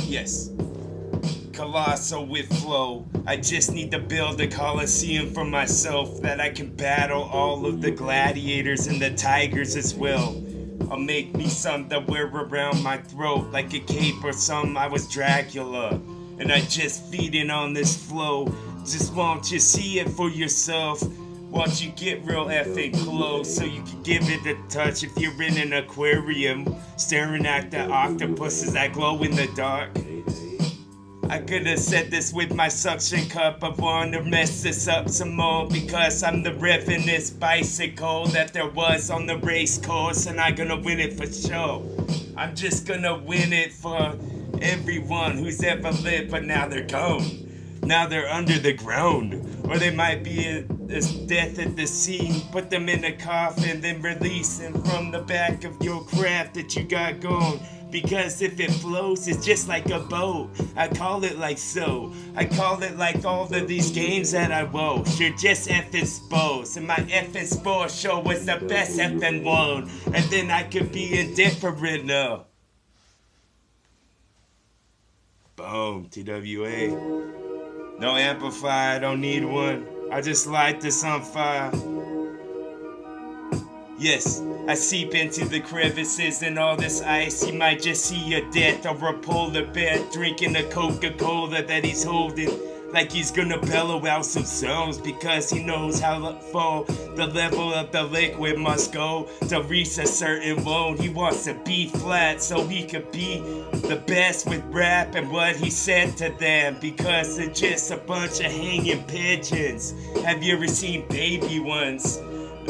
Yes. Colossal with flow. I just need to build a coliseum for myself that I can battle all of the gladiators and the tigers as well. I'll make me some that wear around my throat like a cape or some I was Dracula. And I just feeding on this flow. Just won't you see it for yourself? Won't you get real effing close so you can give it a touch if you're in an aquarium staring at the octopuses that glow in the dark? I could have said this with my suction cup. I wanna mess this up some more because I'm the revenantest bicycle that there was on the race course, and I'm gonna win it for sure. I'm just gonna win it for everyone who's ever lived, but now they're gone. Now they're under the ground, or they might be a death at the scene. Put them in a coffin, then release them from the back of your craft that you got going. Because if it flows, it's just like a boat. I call it like so. I call it like all of these games that I watch. You're just effing sports. And my effing sports show was the best effing one. And then I could be indifferent now. Boom, TWA. No amplifier, I don't need one. I just light this on fire. Yes, I seep into the crevices and all this ice. You might just see a death or a polar bear drinking a Coca-Cola that he's holding. Like he's gonna bellow out some sounds because he knows how far the level of the liquid must go to reach a certain load. He wants to be flat so he could be the best with rap and what he said to them, because they're just a bunch of hanging pigeons. Have you ever seen baby ones?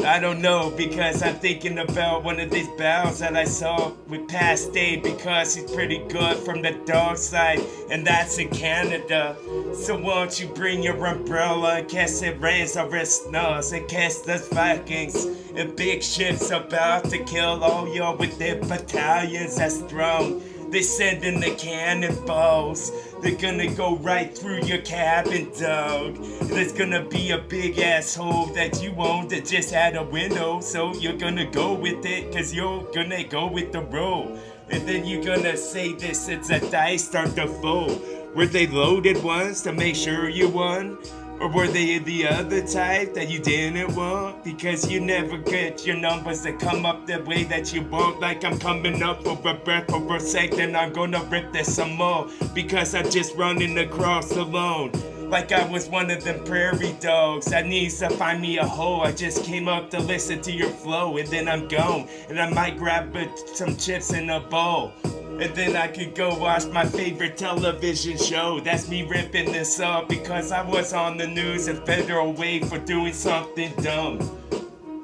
I don't know, because I'm thinking about one of these battles that I saw with Past Day, because he's pretty good from the dark side, and that's in Canada. So won't you bring your umbrella in case it rains or it snows, in case there's Vikings and big ships about to kill all y'all with their battalions that's strong. They send in the cannonballs. They're gonna go right through your cabin, dog. There's gonna be a big asshole that you own that just had a window. So you're gonna go with it, cause you're gonna go with the roll. And then you're gonna say this, it's a dice start to fold. Were they loaded ones to make sure you won? Or were they the other type that you didn't want? Because you never get your numbers to come up the way that you want. Like I'm coming up for a breath for a second, I'm gonna rip this some more. Because I'm just running across alone. Like I was one of them prairie dogs that needs to find me a hole. I just came up to listen to your flow and then I'm gone. And I might grab some chips in a bowl. And then I could go watch my favorite television show. That's me ripping this up because I was on the news and federal way for doing something dumb.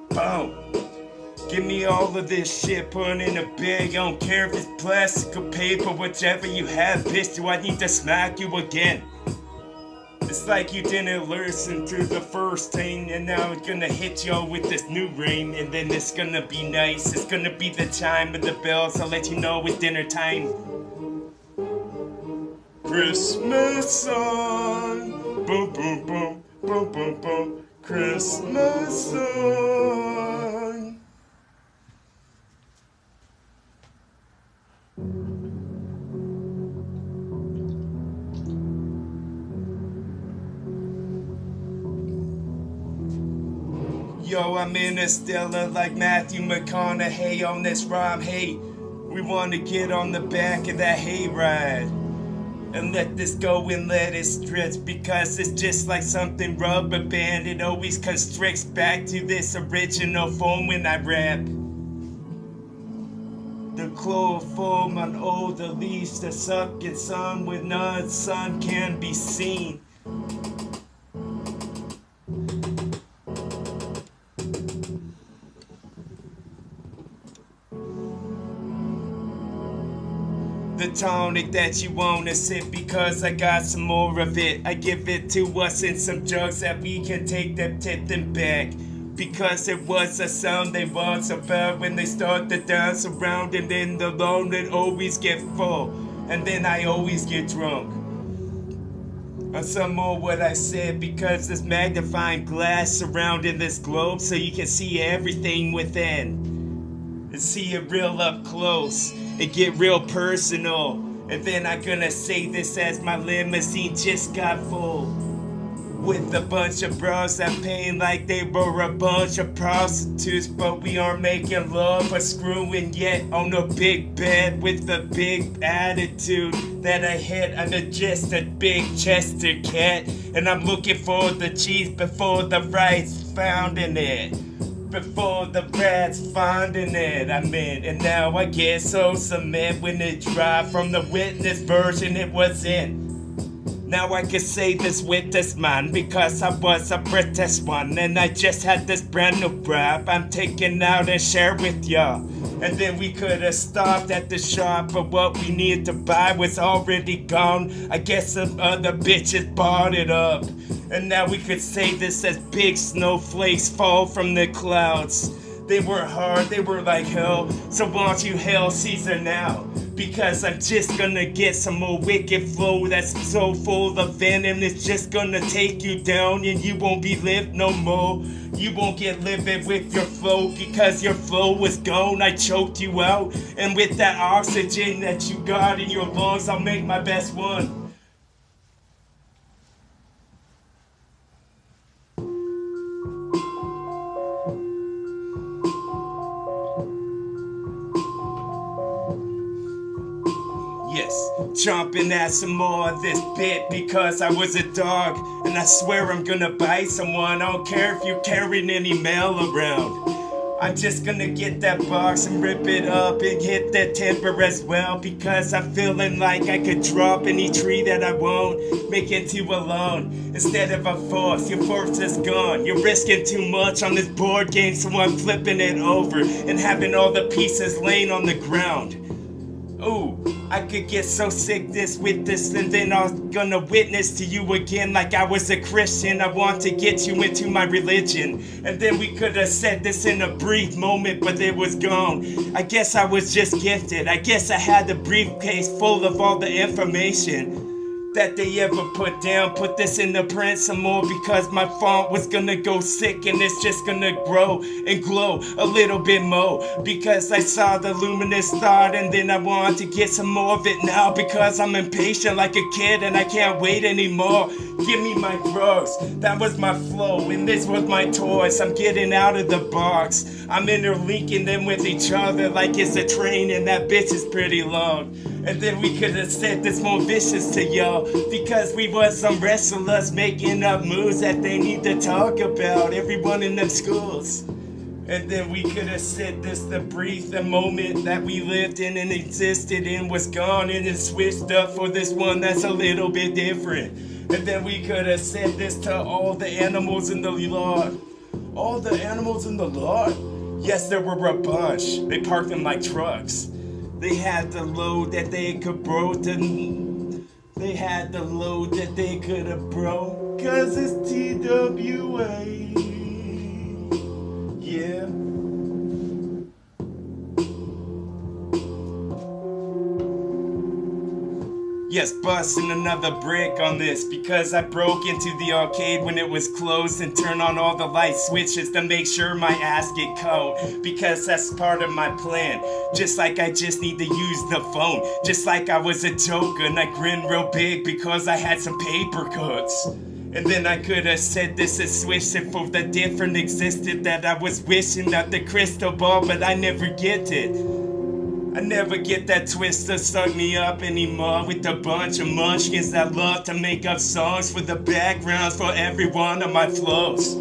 Boom. Give me all of this shit, put in a bag. I don't care if it's plastic or paper, whichever you have, bitch. Do I need to smack you again? It's like you didn't listen to the first thing, and now it's gonna hit y'all with this new rain, and then it's gonna be nice. It's gonna be the chime of the bells. I'll let you know it's dinner time. Christmas song, boom boom boom, boom boom boom. Christmas song. Yo, I'm Interstellar like Matthew McConaughey on this rhyme. Hey, we wanna get on the back of that hayride and let this go and let it stretch, because it's just like something rubber band. It always constricts back to this original form when I rap. The chloroform on all the leaves, the sucking sun with none sun can be seen. The tonic that you wanna sip, because I got some more of it. I give it to us in some drugs that we can take them, tip them back. Because it was a sound they was about when they start to dance around, and then the loan it always get full, and then I always get drunk. some more what I said, because there's magnifying glass surrounding this globe so you can see everything within and see it real up close and get real personal. And then I'm gonna say this as my limousine just got full with a bunch of bros that paying like they were a bunch of prostitutes, but we aren't making love or screwing yet on a big bed with a big attitude that I hit. I'm just a big Chester cat, and I'm looking for the cheese before the rice found in it. Before the rats finding it, and now I get so cement when it dropped from the witness version it was in. Now I can say this with this man because I was a British one, and I just had this brand new rap I'm taking out and share with y'all. And then we could have stopped at the shop, but what we needed to buy was already gone. I guess some other bitches bought it up. And now we could say this as big snowflakes fall from the clouds. They were hard, they were like hell, so why don't you hail Caesar now? Because I'm just gonna get some more wicked flow that's so full of venom, it's just gonna take you down and you won't be lived no more. You won't get living with your flow because your flow was gone. I choked you out, and with that oxygen that you got in your lungs, I'll make my best one. Yes, chomping at some more of this bit because I was a dog, and I swear I'm gonna bite someone. I don't care if you're carrying any mail around. I'm just gonna get that box and rip it up and hit that timber as well, because I'm feeling like I could drop any tree that I won't make into a loan instead of a force. Your force is gone. You're risking too much on this board game, so I'm flipping it over and having all the pieces laying on the ground. Ooh, I could get so sick with this, and then I'm gonna witness to you again like I was a Christian. I want to get you into my religion. And then we could have said this in a brief moment, but it was gone. I guess I was just gifted. I guess I had the briefcase full of all the information that they ever put down. Put this in the print some more because my font was gonna go sick, and it's just gonna grow and glow a little bit more because I saw the luminous thought, and then I want to get some more of it now because I'm impatient like a kid and I can't wait anymore. Give me my drugs, that was my flow, and this was my toys. I'm getting out of the box. I'm interlinking them with each other like it's a train, and that bitch is pretty long. And then we could have said this more vicious to y'all because we was some wrestlers making up moves that they need to talk about, everyone in them schools. And then we could have said this, the brief, the moment that we lived in and existed in was gone, and it switched up for this one that's a little bit different. And then we could have said this to all the animals in the Lord. All the animals in the Lord? Yes, there were a bunch. They parked them like trucks. They had the load that they could They had the load that they could have broke. Cause it's TWA. Yeah. Yes, busting another brick on this because I broke into the arcade when it was closed and turned on all the light switches to make sure my ass get cold, because that's part of my plan. Just like I just need to use the phone, just like I was a joker and I grinned real big because I had some paper cuts. And then I could have said this is switching for the different existed that I was wishing that the crystal ball, but I never get it. I never get that twist to suck me up anymore with a bunch of munchkins that love to make up songs for the backgrounds for every one of my flows.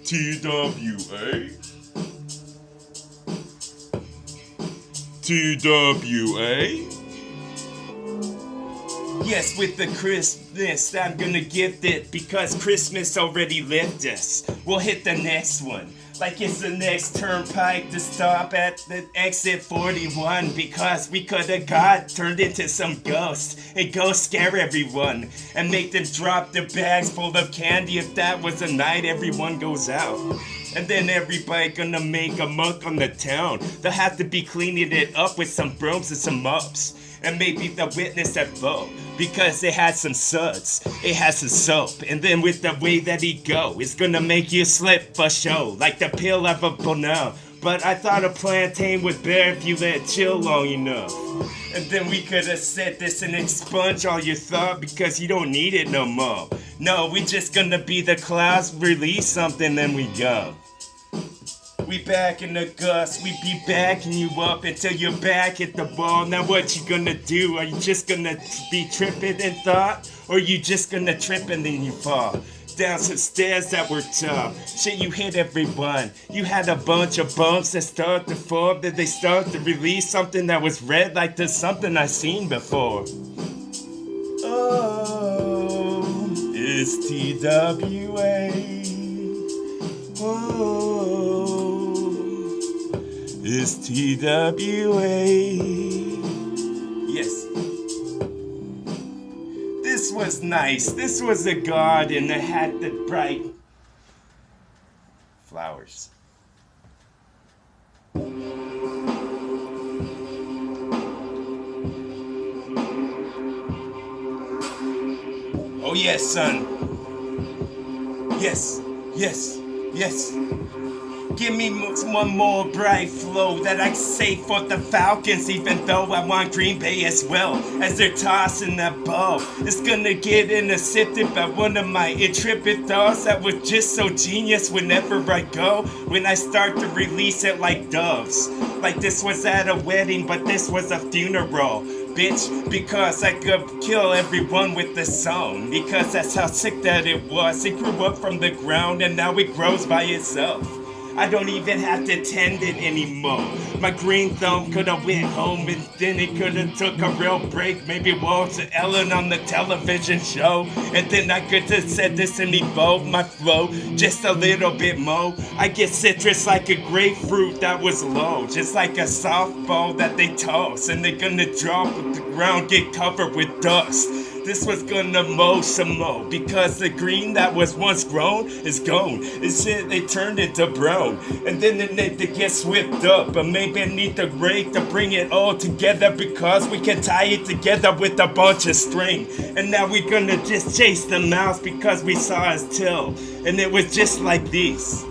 TWA? TWA? Yes, with the Christmas, I'm gonna gift it because Christmas already left us. We'll hit the next one like it's the next turnpike to stop at the exit 41, because we coulda got turned into some ghosts and go scare everyone and make them drop their bags full of candy if that was the night everyone goes out. And then everybody gonna make a monk on the town. They'll have to be cleaning it up with some brooms and some mops. And maybe the witness at vote, because it has some suds, it has some soap. And then with the way that he go, it's gonna make you slip for show, like the peel of a banana. But I thought a plantain was better if you let it chill long enough. And then we could have said this and expunge all your thought because you don't need it no more. No, we just gonna be the class, release something, then we go. We back in the gust, we be backing you up until you're back at the wall. Now what you gonna do? Are you just gonna be tripping in thought? Or you just gonna trip and then you fall down some stairs that were tough? Shit, you hit everyone. You had a bunch of bumps that start to form. Did they start to release something that was red like there's something I've seen before? Oh, it's TWA. Oh, it's TWA. Yes. This was nice. This was a garden that had the bright flowers. Oh yes, son. Yes, yes, yes. Give me one more bright flow that I can say for the Falcons, even though I want Green Bay as well, as they're tossing that ball. It's gonna get intercepted by one of my intrepid thoughts that was just so genius whenever I go, when I start to release it like doves. Like this was at a wedding, but this was a funeral. Bitch, because I could kill everyone with the song, because that's how sick that it was. It grew up from the ground and now it grows by itself. I don't even have to tend it anymore. My green thumb could've went home and then it could've took a real break. Maybe Walter Ellen on the television show. And then I could've said this and evolved my flow just a little bit more. I get citrus like a grapefruit that was low, just like a softball that they toss. And they're gonna drop with the ground, get covered with dust. This was gonna mow some more, because the green that was once grown is gone. It's shit, they turned into brown. And then they need to get swept up, but maybe I need the rake to bring it all together, because we can tie it together with a bunch of string. And now we're gonna just chase the mouse because we saw his tail, and it was just like this.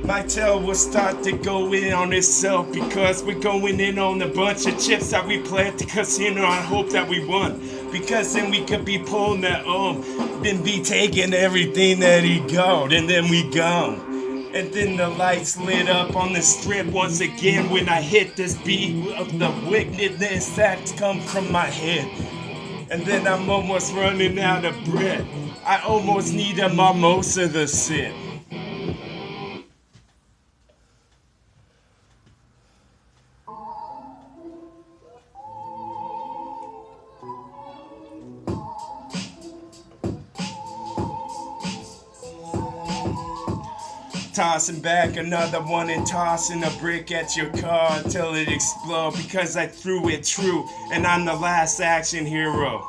My tail will start to go in on itself, because we're going in on a bunch of chips that we play at the casino. I hope that we won, because then we could be pulling that then be taking everything that he got, and then we gone. And then the lights lit up on the strip once again when I hit this beat of the wickedness that comes from my head. And then I'm almost running out of breath. I almost need a mimosa to sip. Tossing back another one and tossing a brick at your car until it explodes, because I threw it true and I'm the last action hero.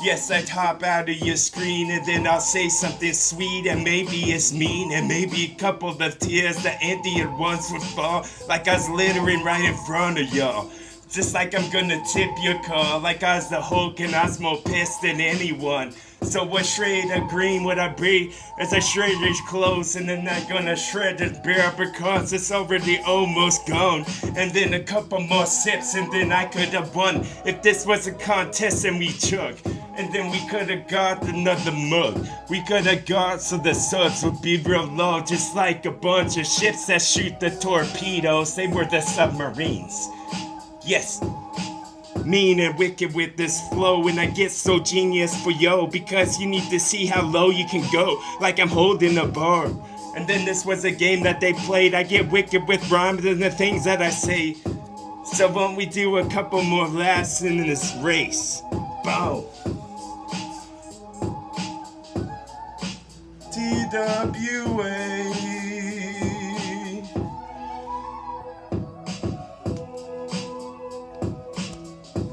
Yes, I'd hop out of your screen and then I'll say something sweet, and maybe it's mean, and maybe a couple of tears, the emptier ones would fall like I was littering right in front of y'all. Just like I'm gonna tip your car, like I was the Hulk and I was more pissed than anyone. So what shade of green would I be as I shred his clothes, and then I'm gonna shred his beer because it's already almost gone. And then a couple more sips and then I could have won if this was a contest and we took. And then we could have got another mug. We could have got so the suds would be real low, just like a bunch of ships that shoot the torpedoes. They were the submarines. Yes. Mean and wicked with this flow, and I get so genius for yo, because you need to see how low you can go, like I'm holding a bar. And then this was a game that they played. I get wicked with rhymes and the things that I say. So won't we do a couple more laps in this race? Bow. TWA.